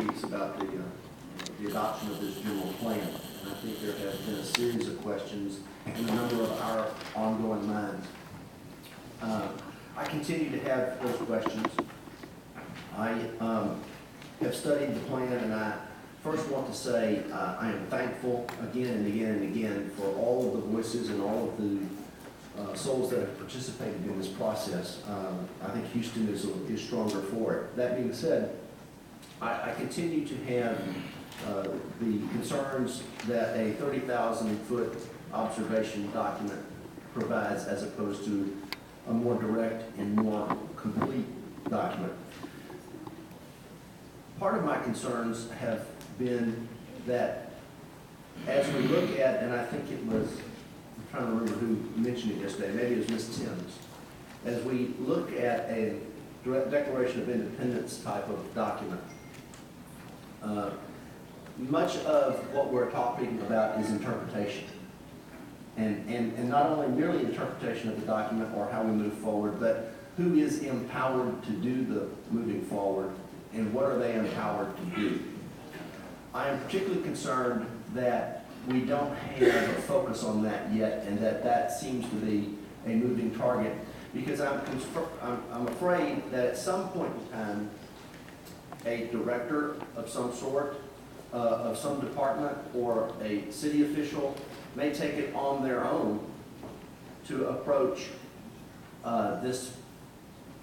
weeks about the adoption of this general plan. And I think there have been a series of questions in a number of our ongoing minds. I continue to have those questions. I have studied the plan, and I first want to say I am thankful again and again and again for all of the voices and all of the souls that have participated in this process. I think Houston is stronger for it. That being said, I continue to have the concerns that a 30,000-foot observation document provides as opposed to a more direct and more complete document. Part of my concerns have been that as we look at, and I think it was, I'm trying to remember who mentioned it yesterday, maybe it was Ms. Timms, as we look at a Declaration of Independence type of document, much of what we're talking about is interpretation. And not only merely interpretation of the document or how we move forward, but who is empowered to do the moving forward and what are they empowered to do. I am particularly concerned that we don't have a focus on that yet, and that seems to be a moving target, because I'm afraid that at some point in time, a director of some sort, of some department, or a city official may take it on their own to approach this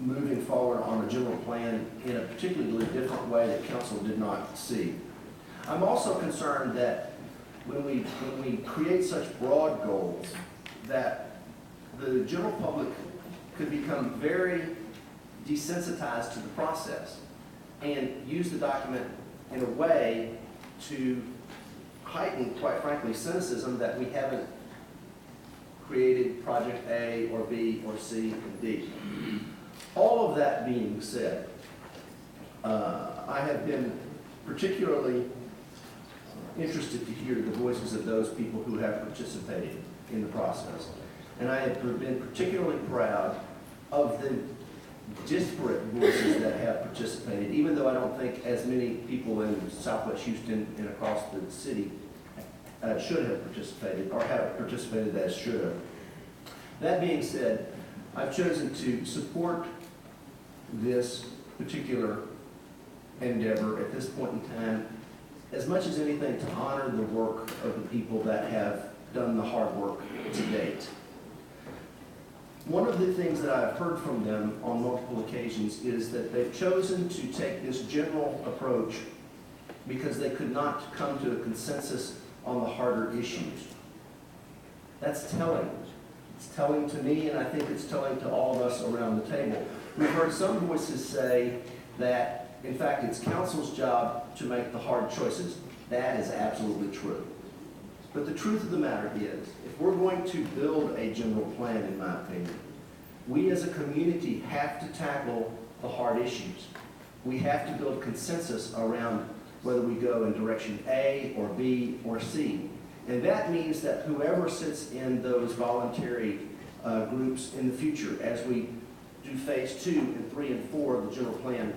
moving forward on a general plan in a particularly different way that council did not see. I'm also concerned that when we create such broad goals, that the general public could become very desensitized to the process and use the document in a way to heighten, quite frankly, cynicism that we haven't created project A or B or C and D. All of that being said, I have been particularly interested to hear the voices of those people who have participated in the process. And I have been particularly proud of the disparate voices that have participated, even though I don't think as many people in Southwest Houston and across the city should have participated, or have participated as should have. That being said, I've chosen to support this particular endeavor at this point in time, as much as anything to honor the work of the people that have done the hard work to date. One of the things that I've heard from them on multiple occasions is that they've chosen to take this general approach because they could not come to a consensus on the harder issues. That's telling. It's telling to me, and I think it's telling to all of us around the table. We've heard some voices say that, in fact, it's council's job to make the hard choices. That is absolutely true. But the truth of the matter is, if we're going to build a general plan, in my opinion, we as a community have to tackle the hard issues. We have to build consensus around whether we go in direction A or B or C. And that means that whoever sits in those voluntary groups in the future, as we do phase 2 and 3 and 4 of the general plan,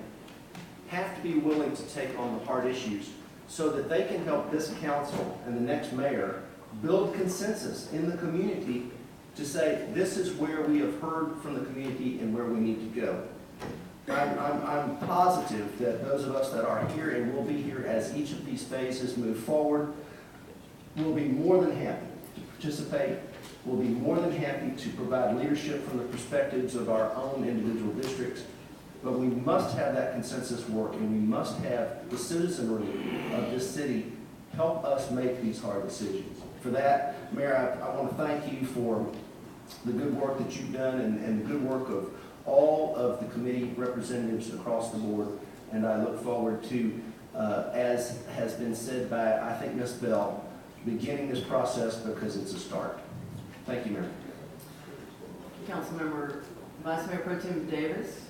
have to be willing to take on the hard issues so that they can help this council and the next mayor build consensus in the community to say, this is where we have heard from the community and where we need to go. I'm positive that those of us that are here and will be here as each of these phases move forward will be more than happy to participate. We'll be more than happy to provide leadership from the perspectives of our own individual districts. But we must have that consensus work, and we must have the citizenry of this city help us make these hard decisions. For that, Mayor, I want to thank you for the good work that you've done and the good work of all of the committee representatives across the board. And I look forward to, as has been said by, I think, Ms. Bell, beginning this process because it's a start. Thank you, Mayor. Councilmember Vice Mayor Pro Tem Davis.